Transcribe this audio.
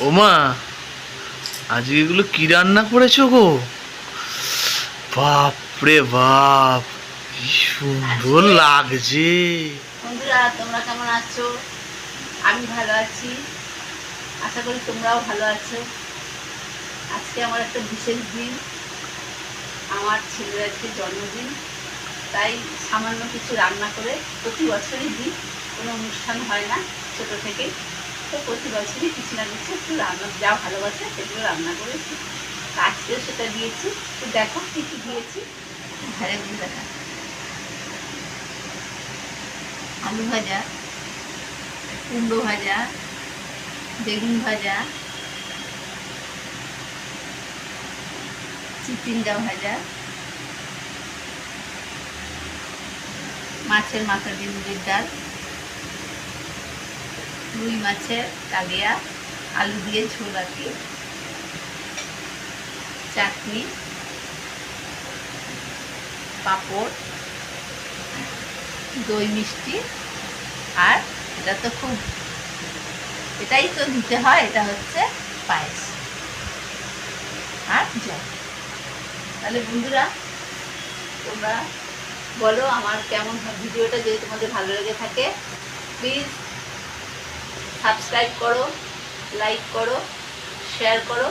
ওমা, আজকে এগুলো কি রান্না করেছো গো? বাপ রে বাপ, কি সুন্দর আজকে লাগছে। বন্ধুরা, তোমরা কেমন আছো? আমি ভালো আছি, আশা করি তোমরাও ভালো আছো। আজকে আমার একটা বিশেষ দিন, আমার ছেলের আজকে জন্মদিন। তাই সামান্য কিছু রান্না করে, প্রতি বছরই দিই, কোনো অনুষ্ঠান হয় না ছোট থেকেই, তো প্রতি বছরই কিছু না কিছু একটু রান্না, যা ভালোবাসে সেগুলো রান্না করেছি। আজকেও সেটা দিয়েছি। তো দেখো কী কী দিয়েছি, ঘরে দিয়ে দেখা। আলু ভাজা, কুমড়ো ভাজা, বেগুন ভাজা, চিচিঙ্গা ভাজা, মাছের মাথা দিয়ে মুগের ডাল, রুই মাছের কালিয়া, আলু দিয়ে ঝোল আর কি, চাটনি, পাঁপড়, দই মিষ্টি, আর এটা তো খুব, এটাই তো দিতে হয়, এটা হচ্ছে পায়েস আর জল। তাহলে বন্ধুরা, তোমরা বলো আমার কেমন ভিডিওটা, যদি তোমাদের ভালো লেগে থাকে প্লিজ সাবস্ক্রাইব করো, লাইক করো, শেয়ার করো।